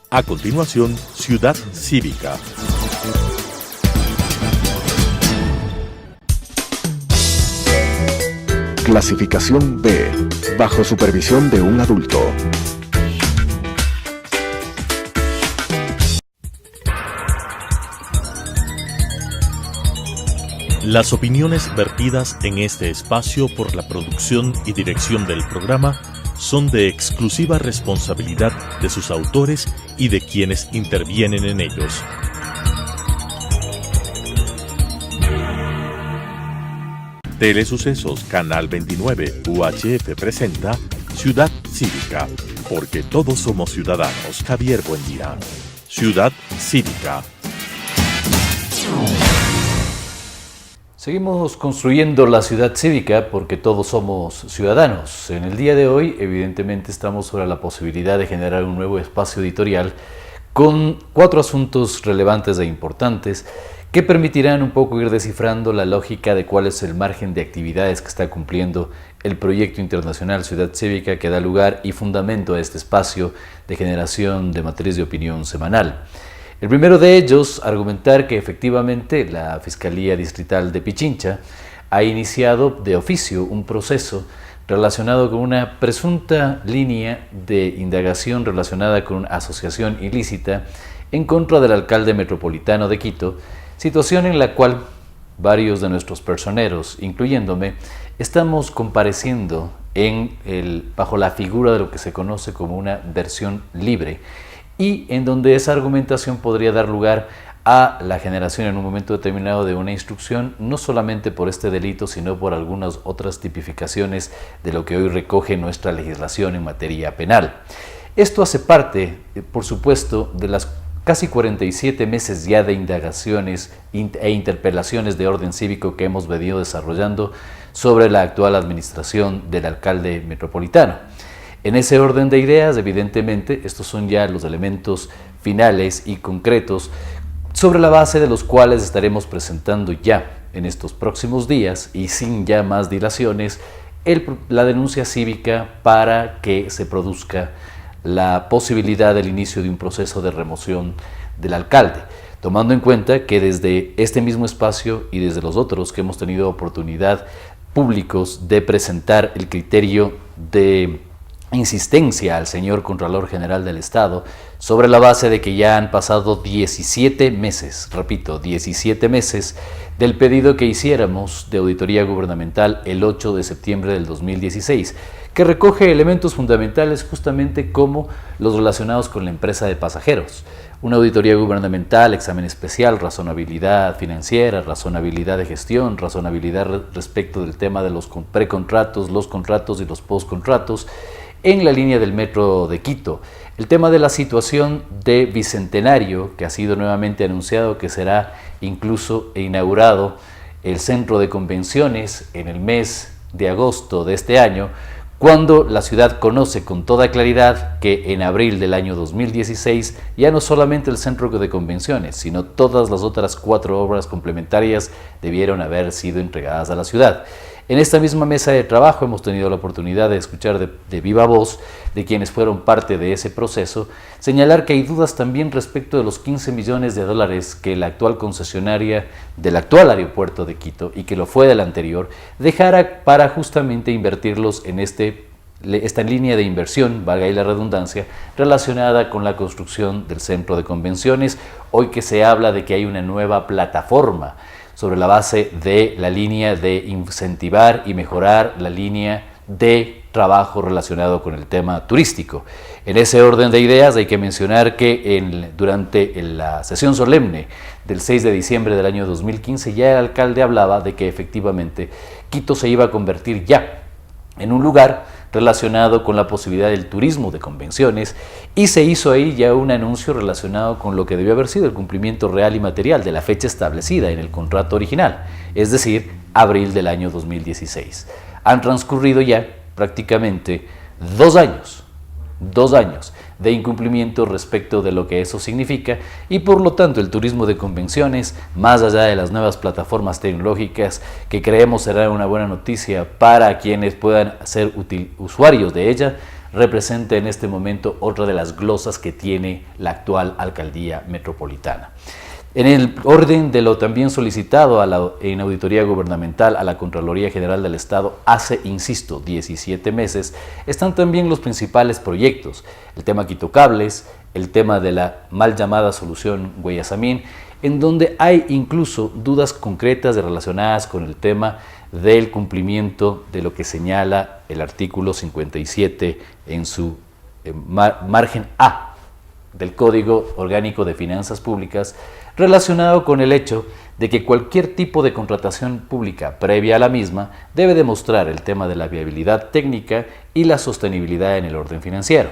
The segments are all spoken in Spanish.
A continuación, Ciudad Cívica. Clasificación B, bajo supervisión de un adulto. Las opiniones vertidas en este espacio por la producción y dirección del programa son de exclusiva responsabilidad de sus autores y de quienes intervienen en ellos. Telesucesos Canal 29 UHF presenta Ciudad Cívica, porque todos somos ciudadanos. Javier Buendía. Ciudad Cívica. Seguimos construyendo la ciudad cívica porque todos somos ciudadanos. En el día de hoy, evidentemente, estamos sobre la posibilidad de generar un nuevo espacio editorial con 4 asuntos relevantes e importantes que permitirán un poco ir descifrando la lógica de cuál es el margen de actividades que está cumpliendo el proyecto internacional Ciudad Cívica, que da lugar y fundamento a este espacio de generación de matriz de opinión semanal. El primero de ellos, argumentar que efectivamente la Fiscalía Distrital de Pichincha ha iniciado de oficio un proceso relacionado con una presunta línea de indagación relacionada con una asociación ilícita en contra del alcalde metropolitano de Quito, situación en la cual varios de nuestros personeros, incluyéndome, estamos compareciendo bajo la figura de lo que se conoce como una versión libre, y en donde esa argumentación podría dar lugar a la generación en un momento determinado de una instrucción, no solamente por este delito, sino por algunas otras tipificaciones de lo que hoy recoge nuestra legislación en materia penal. Esto hace parte, por supuesto, de las casi 47 meses ya de indagaciones e interpelaciones de orden cívico que hemos venido desarrollando sobre la actual administración del alcalde metropolitano. En ese orden de ideas, evidentemente, estos son ya los elementos finales y concretos sobre la base de los cuales estaremos presentando ya en estos próximos días y sin ya más dilaciones la denuncia cívica para que se produzca la posibilidad del inicio de un proceso de remoción del alcalde, tomando en cuenta que desde este mismo espacio y desde los otros que hemos tenido oportunidad públicos de presentar el criterio de insistencia al señor Contralor General del Estado sobre la base de que ya han pasado 17 meses, repito, 17 meses del pedido que hiciéramos de auditoría gubernamental el 8 de septiembre del 2016, que recoge elementos fundamentales justamente como los relacionados con la empresa de pasajeros. Una auditoría gubernamental, examen especial, razonabilidad financiera, razonabilidad de gestión, razonabilidad respecto del tema de los precontratos, los contratos y los postcontratos, en la línea del metro de Quito. El tema de la situación de Bicentenario, que ha sido nuevamente anunciado que será incluso inaugurado el centro de convenciones en el mes de agosto de este año, cuando la ciudad conoce con toda claridad que en abril del año 2016 ya no solamente el centro de convenciones, sino todas las otras 4 obras complementarias debieron haber sido entregadas a la ciudad. En esta misma mesa de trabajo hemos tenido la oportunidad de escuchar de viva voz de quienes fueron parte de ese proceso, señalar que hay dudas también respecto de los 15 millones de dólares que la actual concesionaria del actual aeropuerto de Quito, y que lo fue del anterior, dejara para justamente invertirlos en esta línea de inversión, valga ahí la redundancia, relacionada con la construcción del centro de convenciones, hoy que se habla de que hay una nueva plataforma sobre la base de la línea de incentivar y mejorar la línea de trabajo relacionado con el tema turístico. En ese orden de ideas hay que mencionar que durante la sesión solemne del 6 de diciembre del año 2015 ya el alcalde hablaba de que efectivamente Quito se iba a convertir ya en un lugar relacionado con la posibilidad del turismo de convenciones, y se hizo ahí ya un anuncio relacionado con lo que debió haber sido el cumplimiento real y material de la fecha establecida en el contrato original, es decir, abril del año 2016. Han transcurrido ya prácticamente 2 años de incumplimiento respecto de lo que eso significa, y por lo tanto el turismo de convenciones, más allá de las nuevas plataformas tecnológicas que creemos será una buena noticia para quienes puedan ser usuarios de ella, representa en este momento otra de las glosas que tiene la actual alcaldía metropolitana. En el orden de lo también solicitado en auditoría gubernamental a la Contraloría General del Estado hace, insisto, 17 meses, están también los principales proyectos, el tema Quito Cables, el tema de la mal llamada solución Guayasamín, en donde hay incluso dudas concretas relacionadas con el tema del cumplimiento de lo que señala el artículo 57 en su margen A del Código Orgánico de Finanzas Públicas, relacionado con el hecho de que cualquier tipo de contratación pública previa a la misma debe demostrar el tema de la viabilidad técnica y la sostenibilidad en el orden financiero.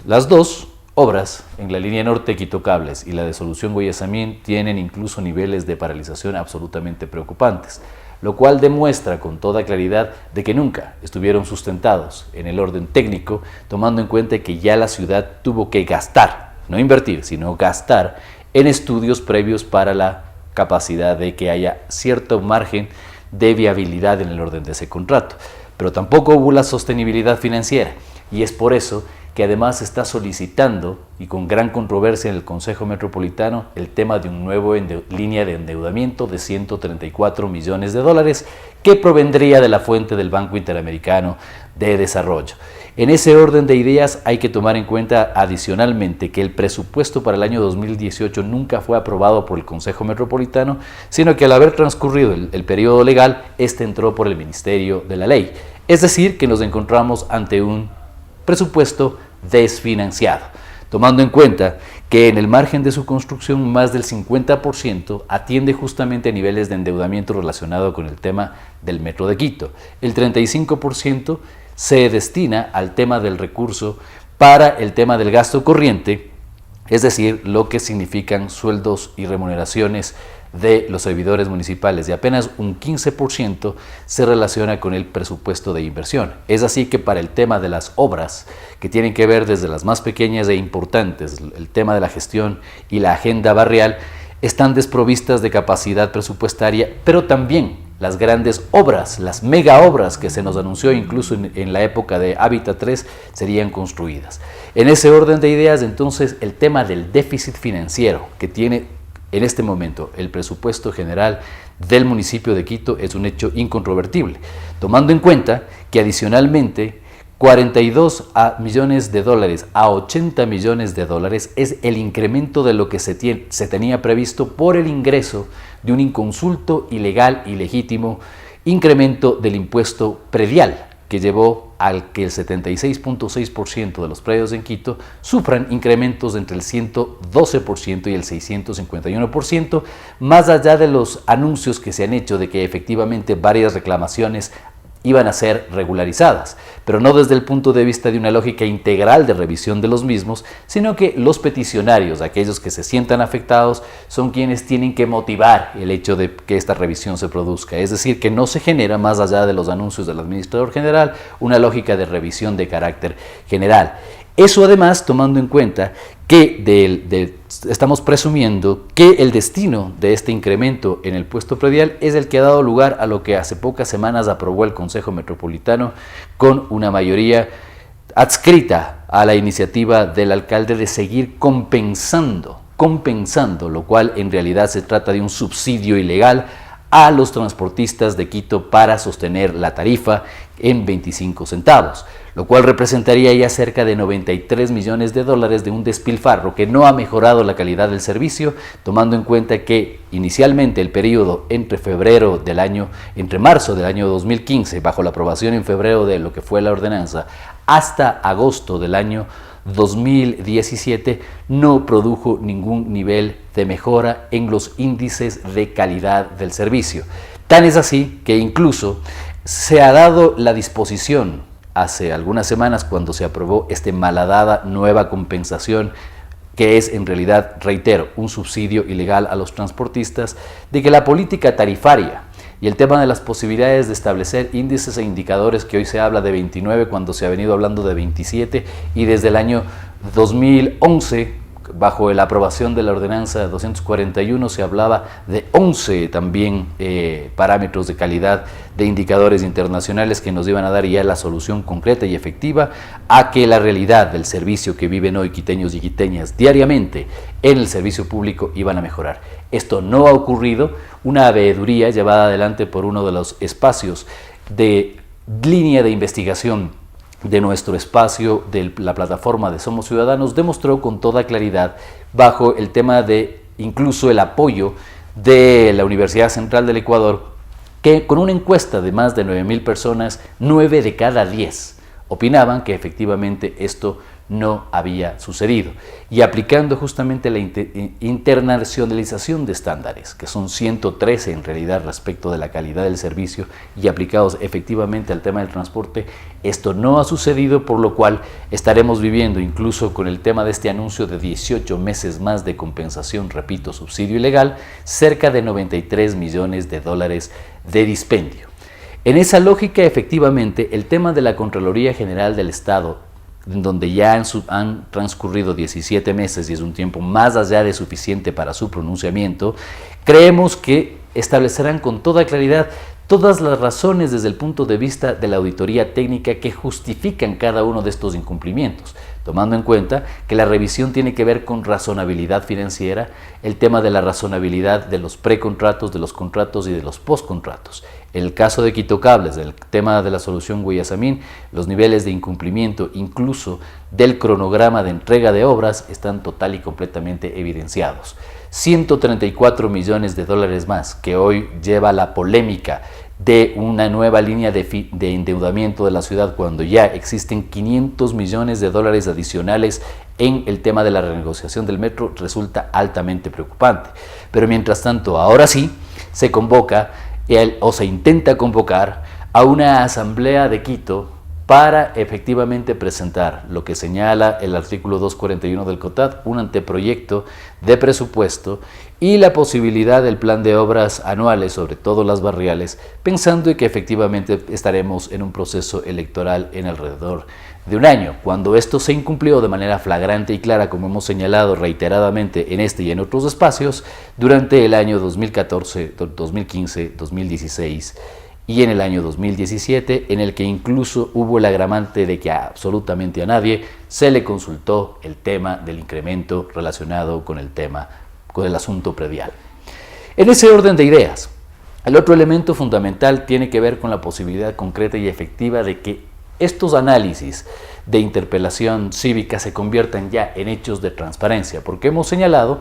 Las dos obras en la línea norte Quito Cables y la de solución Guayasamín tienen incluso niveles de paralización absolutamente preocupantes, lo cual demuestra con toda claridad de que nunca estuvieron sustentados en el orden técnico, tomando en cuenta que ya la ciudad tuvo que gastar, no invertir, sino gastar en estudios previos para la capacidad de que haya cierto margen de viabilidad en el orden de ese contrato. Pero tampoco hubo la sostenibilidad financiera, y es por eso que además está solicitando, y con gran controversia en el Consejo Metropolitano, el tema de un nuevo línea de endeudamiento de 134 millones de dólares que provendría de la fuente del Banco Interamericano de Desarrollo. En ese orden de ideas hay que tomar en cuenta adicionalmente que el presupuesto para el año 2018 nunca fue aprobado por el Consejo Metropolitano, sino que al haber transcurrido el periodo legal, este entró por el Ministerio de la Ley. Es decir, que nos encontramos ante un presupuesto desfinanciado, tomando en cuenta que en el margen de su construcción más del 50% atiende justamente a niveles de endeudamiento relacionado con el tema del Metro de Quito. El 35% se destina al tema del recurso para el tema del gasto corriente, es decir, lo que significan sueldos y remuneraciones de los servidores municipales, y apenas un 15% se relaciona con el presupuesto de inversión. Es así que para el tema de las obras, que tienen que ver desde las más pequeñas e importantes, el tema de la gestión y la agenda barrial, están desprovistas de capacidad presupuestaria, pero también las grandes obras, las mega obras que se nos anunció incluso en la época de Hábitat 3 serían construidas. En ese orden de ideas, entonces, el tema del déficit financiero que tiene en este momento el presupuesto general del municipio de Quito es un hecho incontrovertible, tomando en cuenta que adicionalmente 42 millones de dólares a 80 millones de dólares es el incremento de lo que se tenía previsto por el ingreso de un inconsulto, ilegal y legítimo incremento del impuesto predial, que llevó al que el 76.6% de los predios en Quito sufran incrementos entre el 112% y el 651%, más allá de los anuncios que se han hecho de que efectivamente varias reclamaciones iban a ser regularizadas, pero no desde el punto de vista de una lógica integral de revisión de los mismos, sino que los peticionarios, aquellos que se sientan afectados, son quienes tienen que motivar el hecho de que esta revisión se produzca. Es decir, que no se genera, más allá de los anuncios del administrador general, una lógica de revisión de carácter general. Eso además tomando en cuenta que estamos presumiendo que el destino de este incremento en el puesto predial es el que ha dado lugar a lo que hace pocas semanas aprobó el Consejo Metropolitano con una mayoría adscrita a la iniciativa del alcalde de seguir compensando, lo cual en realidad se trata de un subsidio ilegal a los transportistas de Quito para sostener la tarifa en 25 centavos, lo cual representaría ya cerca de 93 millones de dólares de un despilfarro que no ha mejorado la calidad del servicio, tomando en cuenta que inicialmente el periodo entre marzo del año 2015, bajo la aprobación en febrero de lo que fue la ordenanza, hasta agosto del año 2017 no produjo ningún nivel de mejora en los índices de calidad del servicio. Tan es así que incluso se ha dado la disposición hace algunas semanas, cuando se aprobó malhadada nueva compensación, que es en realidad, reitero, un subsidio ilegal a los transportistas, de que la política tarifaria y el tema de las posibilidades de establecer índices e indicadores, que hoy se habla de 29 cuando se ha venido hablando de 27, y desde el año 2011 bajo la aprobación de la ordenanza 241 se hablaba de 11 también parámetros de calidad de indicadores internacionales que nos iban a dar ya la solución concreta y efectiva a que la realidad del servicio que viven hoy quiteños y quiteñas diariamente en el servicio público iban a mejorar. Esto no ha ocurrido, una veeduría llevada adelante por uno de los espacios de línea de investigación de nuestro espacio de la plataforma de Somos Ciudadanos demostró con toda claridad, bajo el tema de incluso el apoyo de la Universidad Central del Ecuador, que con una encuesta de más de 9.000 personas, 9 de cada 10 opinaban que efectivamente esto no había sucedido. Y aplicando justamente la internacionalización de estándares, que son 113 en realidad respecto de la calidad del servicio, y aplicados efectivamente al tema del transporte, esto no ha sucedido, por lo cual estaremos viviendo incluso con el tema de este anuncio de 18 meses más de compensación, repito, subsidio ilegal, cerca de 93 millones de dólares de dispendio. En esa lógica, efectivamente, el tema de la Contraloría General del Estado, donde ya han transcurrido 17 meses y es un tiempo más allá de suficiente para su pronunciamiento, creemos que establecerán con toda claridad todas las razones desde el punto de vista de la auditoría técnica que justifican cada uno de estos incumplimientos, tomando en cuenta que la revisión tiene que ver con razonabilidad financiera, el tema de la razonabilidad de los precontratos, de los contratos y de los postcontratos. En el caso de Quito Cables, el tema de la solución Guayasamín, los niveles de incumplimiento, incluso del cronograma de entrega de obras, están total y completamente evidenciados. 134 millones de dólares más que hoy lleva la polémica de una nueva línea de endeudamiento de la ciudad, cuando ya existen 500 millones de dólares adicionales en el tema de la renegociación del metro, resulta altamente preocupante. Pero mientras tanto, ahora sí, se convoca o se intenta convocar a una asamblea de Quito para efectivamente presentar lo que señala el artículo 241 del COTAD, un anteproyecto de presupuesto y la posibilidad del plan de obras anuales, sobre todo las barriales, pensando en que efectivamente estaremos en un proceso electoral en alrededor de un año. Cuando esto se incumplió de manera flagrante y clara, como hemos señalado reiteradamente en este y en otros espacios, durante el año 2014, 2015, 2016 y en el año 2017, en el que incluso hubo el agravante de que absolutamente a nadie se le consultó el tema del incremento relacionado con el asunto predial. En ese orden de ideas, el otro elemento fundamental tiene que ver con la posibilidad concreta y efectiva de que estos análisis de interpelación cívica se conviertan ya en hechos de transparencia, porque hemos señalado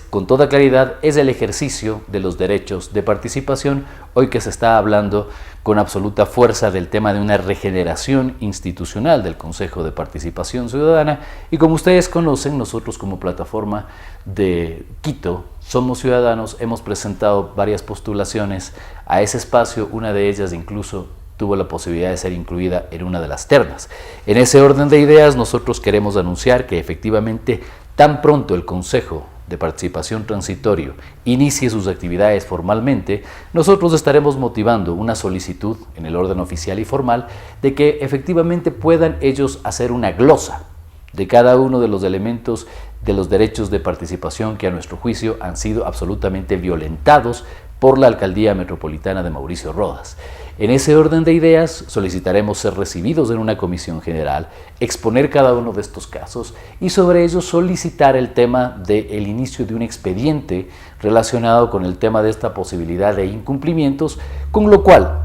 con toda claridad, es el ejercicio de los derechos de participación, hoy que se está hablando con absoluta fuerza del tema de una regeneración institucional del Consejo de Participación Ciudadana, y como ustedes conocen, nosotros como plataforma de Quito, Somos Ciudadanos, hemos presentado varias postulaciones a ese espacio, una de ellas incluso tuvo la posibilidad de ser incluida en una de las ternas. En ese orden de ideas, nosotros queremos anunciar que efectivamente tan pronto el Consejo de Participación Transitorio inicie sus actividades formalmente, nosotros estaremos motivando una solicitud en el orden oficial y formal de que efectivamente puedan ellos hacer una glosa de cada uno de los elementos de los derechos de participación que a nuestro juicio han sido absolutamente violentados por la Alcaldía Metropolitana de Mauricio Rodas. En ese orden de ideas solicitaremos ser recibidos en una comisión general, exponer cada uno de estos casos y sobre ello solicitar el tema del inicio de un expediente relacionado con el tema de esta posibilidad de incumplimientos, con lo cual,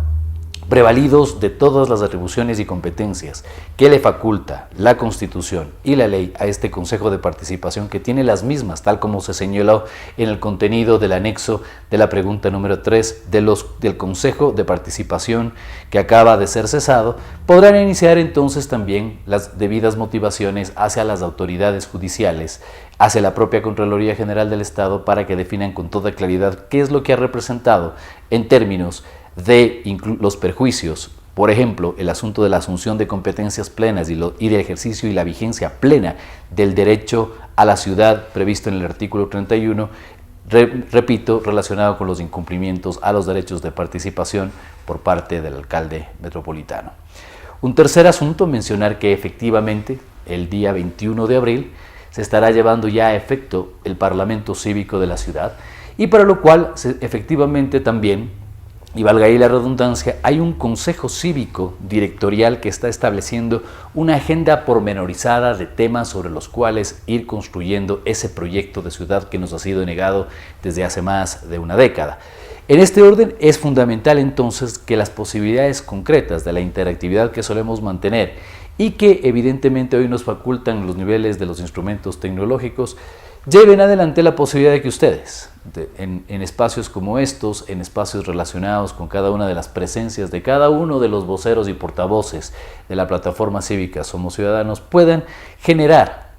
prevalidos de todas las atribuciones y competencias que le faculta la Constitución y la ley a este Consejo de Participación, que tiene las mismas, tal como se señaló en el contenido del anexo de la pregunta número 3 del Consejo de Participación que acaba de ser cesado, podrán iniciar entonces también las debidas motivaciones hacia las autoridades judiciales, hacia la propia Contraloría General del Estado, para que definan con toda claridad qué es lo que ha representado en términos de los perjuicios, por ejemplo, el asunto de la asunción de competencias plenas y del ejercicio y la vigencia plena del derecho a la ciudad previsto en el artículo 31, repito, relacionado con los incumplimientos a los derechos de participación por parte del alcalde metropolitano. Un tercer asunto, mencionar que efectivamente el día 21 de abril se estará llevando ya a efecto el Parlamento Cívico de la ciudad, y para lo cual efectivamente también, y valga ahí la redundancia, hay un consejo cívico directorial que está estableciendo una agenda pormenorizada de temas sobre los cuales ir construyendo ese proyecto de ciudad que nos ha sido negado desde hace más de una década. En este orden es fundamental entonces que las posibilidades concretas de la interactividad que solemos mantener y que evidentemente hoy nos facultan los niveles de los instrumentos tecnológicos, lleven adelante la posibilidad de que ustedes, en espacios como estos, en espacios relacionados con cada una de las presencias de cada uno de los voceros y portavoces de la plataforma cívica Somos Ciudadanos, puedan generar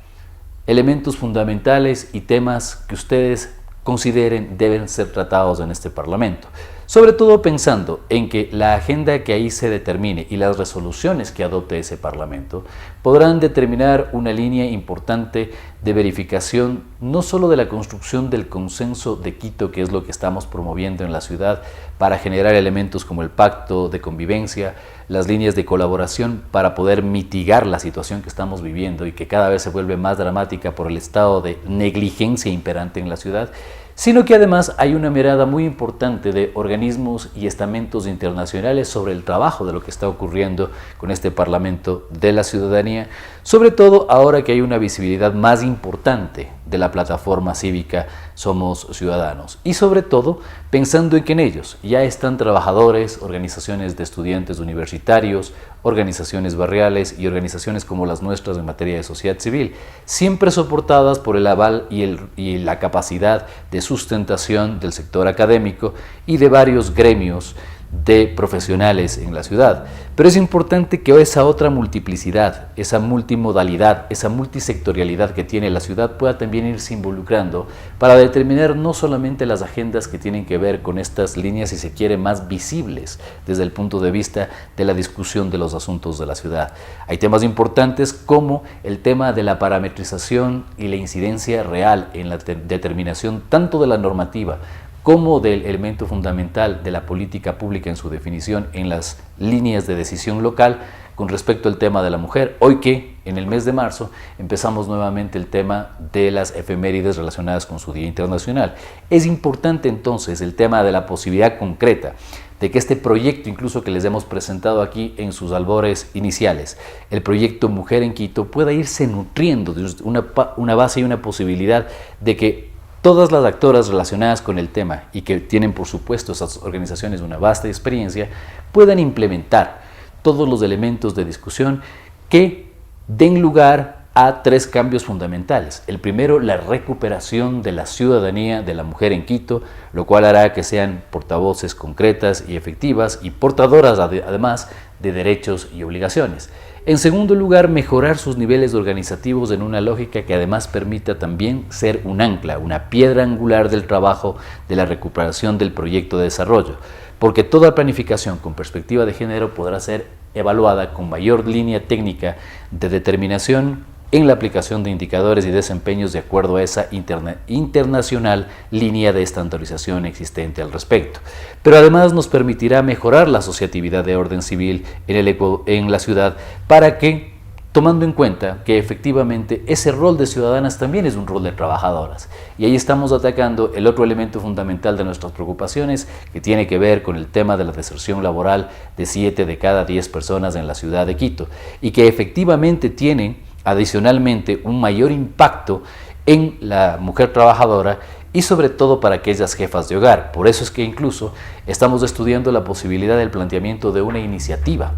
elementos fundamentales y temas que ustedes consideren deben ser tratados en este Parlamento. Sobre todo pensando en que la agenda que ahí se determine y las resoluciones que adopte ese Parlamento podrán determinar una línea importante de verificación no solo de la construcción del consenso de Quito, que es lo que estamos promoviendo en la ciudad para generar elementos como el pacto de convivencia, las líneas de colaboración para poder mitigar la situación que estamos viviendo y que cada vez se vuelve más dramática por el estado de negligencia imperante en la ciudad, sino que además hay una mirada muy importante de organismos y estamentos internacionales sobre el trabajo de lo que está ocurriendo con este Parlamento de la ciudadanía, sobre todo ahora que hay una visibilidad más importante de la plataforma cívica Somos Ciudadanos, y sobre todo pensando en que en ellos ya están trabajadores, organizaciones de estudiantes universitarios, organizaciones barriales y organizaciones como las nuestras en materia de sociedad civil, siempre soportadas por el aval y la capacidad de sustentación del sector académico y de varios gremios de profesionales en la ciudad. Pero es importante que esa otra multiplicidad, esa multimodalidad, esa multisectorialidad que tiene la ciudad pueda también irse involucrando para determinar no solamente las agendas que tienen que ver con estas líneas, si se quiere, más visibles desde el punto de vista de la discusión de los asuntos de la ciudad. Hay temas importantes como el tema de la parametrización y la incidencia real en la determinación tanto de la normativa como del elemento fundamental de la política pública en su definición en las líneas de decisión local con respecto al tema de la mujer. Hoy que en el mes de marzo empezamos nuevamente el tema de las efemérides relacionadas con su Día Internacional. Es importante entonces el tema de la posibilidad concreta de que este proyecto, incluso que les hemos presentado aquí en sus albores iniciales, el proyecto Mujer en Quito, pueda irse nutriendo de una base y una posibilidad de que todas las actoras relacionadas con el tema y que tienen por supuesto esas organizaciones una vasta experiencia, puedan implementar todos los elementos de discusión que den lugar a tres cambios fundamentales. El primero, la recuperación de la ciudadanía de la mujer en Quito, lo cual hará que sean portavoces concretas y efectivas y portadoras además de derechos y obligaciones. En segundo lugar, mejorar sus niveles organizativos en una lógica que además permita también ser un ancla, una piedra angular del trabajo de la recuperación del proyecto de desarrollo, porque toda planificación con perspectiva de género podrá ser evaluada con mayor línea técnica de determinación en la aplicación de indicadores y desempeños de acuerdo a esa internacional línea de estandarización existente al respecto. Pero además nos permitirá mejorar la asociatividad de orden civil en la ciudad para que, tomando en cuenta que efectivamente ese rol de ciudadanas también es un rol de trabajadoras. Y ahí estamos atacando el otro elemento fundamental de nuestras preocupaciones, que tiene que ver con el tema de la deserción laboral de 7 de cada 10 personas en la ciudad de Quito, y que efectivamente tiene adicionalmente un mayor impacto en la mujer trabajadora y sobre todo para aquellas jefas de hogar. Por eso es que incluso estamos estudiando la posibilidad del planteamiento de una iniciativa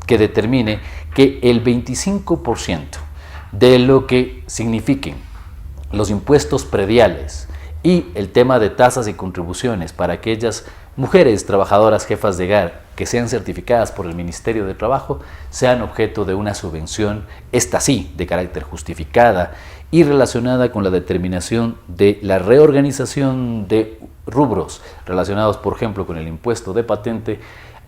que determine que el 25% de lo que signifiquen los impuestos prediales y el tema de tasas y contribuciones para aquellas mujeres trabajadoras jefas de hogar que sean certificadas por el Ministerio de Trabajo sean objeto de una subvención, esta sí, de carácter justificada y relacionada con la determinación de la reorganización de rubros relacionados, por ejemplo, con el impuesto de patente,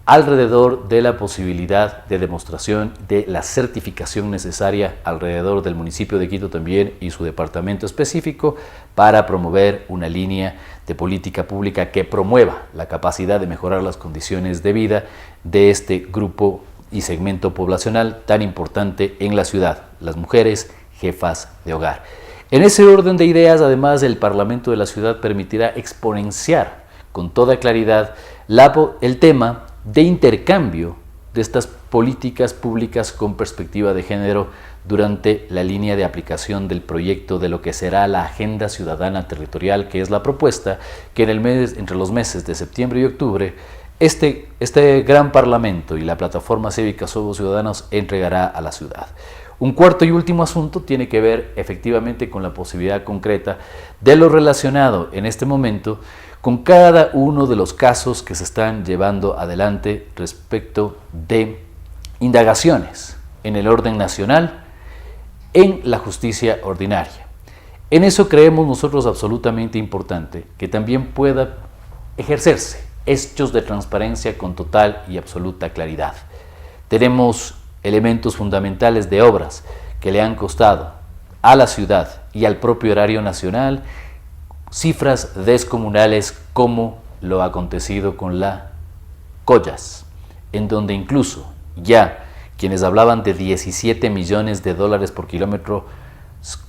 alrededor de la posibilidad de demostración de la certificación necesaria alrededor del municipio de Quito también y su departamento específico para promover una línea de política pública que promueva la capacidad de mejorar las condiciones de vida de este grupo y segmento poblacional tan importante en la ciudad, las mujeres jefas de hogar. En ese orden de ideas, además, el Parlamento de la ciudad permitirá exponenciar con toda claridad el tema de intercambio de estas políticas públicas con perspectiva de género durante la línea de aplicación del proyecto de lo que será la Agenda Ciudadana Territorial, que es la propuesta que entre los meses de septiembre y octubre este gran Parlamento y la plataforma cívica Somos Ciudadanos entregará a la ciudad. Un cuarto y último asunto tiene que ver efectivamente con la posibilidad concreta de lo relacionado en este momento con cada uno de los casos que se están llevando adelante respecto de indagaciones en el orden nacional en la justicia ordinaria. En eso creemos nosotros absolutamente importante que también pueda ejercerse hechos de transparencia con total y absoluta claridad. Tenemos elementos fundamentales de obras que le han costado a la ciudad y al propio erario nacional cifras descomunales, como lo acontecido con la Collas, en donde incluso ya quienes hablaban de 17 millones de dólares por kilómetro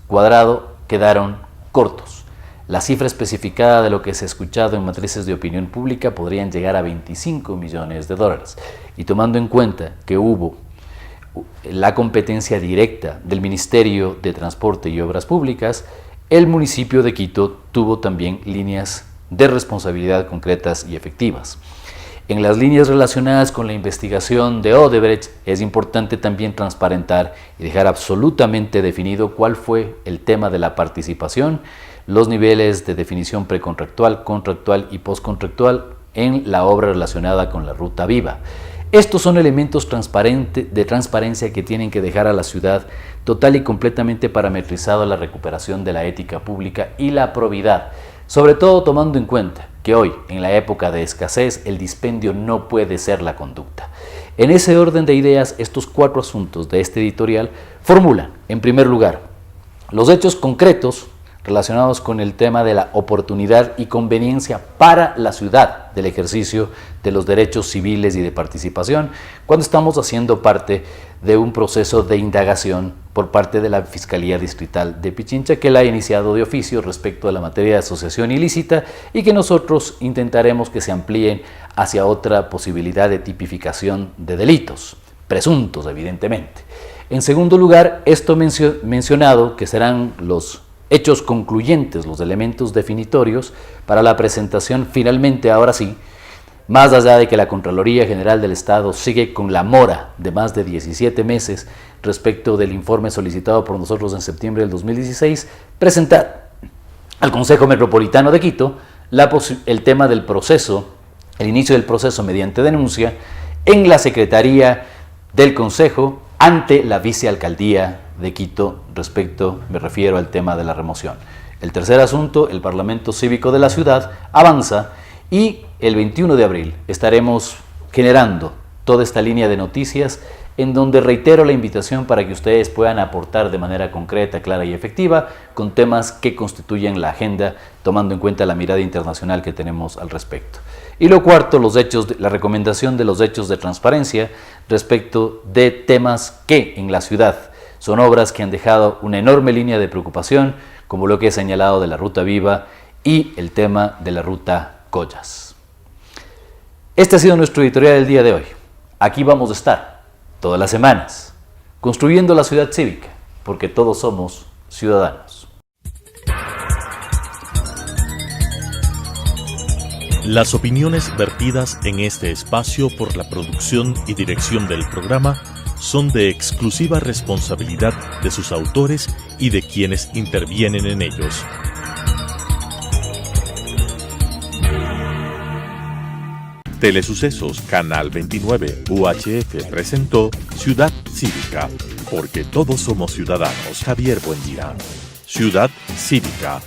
cuadrado quedaron cortos. La cifra especificada de lo que se ha escuchado en matrices de opinión pública podrían llegar a 25 millones de dólares. Y tomando en cuenta que hubo la competencia directa del Ministerio de Transporte y Obras Públicas, el municipio de Quito tuvo también líneas de responsabilidad concretas y efectivas. En las líneas relacionadas con la investigación de Odebrecht es importante también transparentar y dejar absolutamente definido cuál fue el tema de la participación, los niveles de definición precontractual, contractual y postcontractual en la obra relacionada con la Ruta Viva. Estos son elementos de transparencia que tienen que dejar a la ciudad total y completamente parametrizado a la recuperación de la ética pública y la probidad, sobre todo tomando en cuenta que hoy, en la época de escasez, el dispendio no puede ser la conducta. En ese orden de ideas, estos 4 asuntos de este editorial formulan, en primer lugar, los hechos concretos relacionados con el tema de la oportunidad y conveniencia para la ciudad del ejercicio de los derechos civiles y de participación, cuando estamos haciendo parte de un proceso de indagación por parte de la Fiscalía Distrital de Pichincha, que la ha iniciado de oficio respecto a la materia de asociación ilícita y que nosotros intentaremos que se amplíen hacia otra posibilidad de tipificación de delitos, presuntos evidentemente. En segundo lugar, esto mencionado, que serán los hechos concluyentes, los elementos definitorios para la presentación finalmente, ahora sí, más allá de que la Contraloría General del Estado sigue con la mora de más de 17 meses respecto del informe solicitado por nosotros en septiembre del 2016, presentar al Consejo Metropolitano de Quito el tema del proceso, el inicio del proceso mediante denuncia en la Secretaría del Consejo ante la Vicealcaldía de Quito me refiero al tema de la remoción. El tercer asunto, el Parlamento Cívico de la ciudad avanza y el 21 de abril estaremos generando toda esta línea de noticias en donde reitero la invitación para que ustedes puedan aportar de manera concreta, clara y efectiva con temas que constituyen la agenda, tomando en cuenta la mirada internacional que tenemos al respecto. Y lo cuarto, la recomendación de los hechos de transparencia respecto de temas que en la ciudad son obras que han dejado una enorme línea de preocupación, como lo que he señalado de la Ruta Viva y el tema de la Ruta Collas. Este ha sido nuestro editorial del día de hoy. Aquí vamos a estar todas las semanas, construyendo la ciudad cívica, porque todos somos ciudadanos. Las opiniones vertidas en este espacio por la producción y dirección del programa son de exclusiva responsabilidad de sus autores y de quienes intervienen en ellos. Telesucesos Canal 29 UHF presentó Ciudad Cívica, porque todos somos ciudadanos. Javier Buendía. Ciudad Cívica.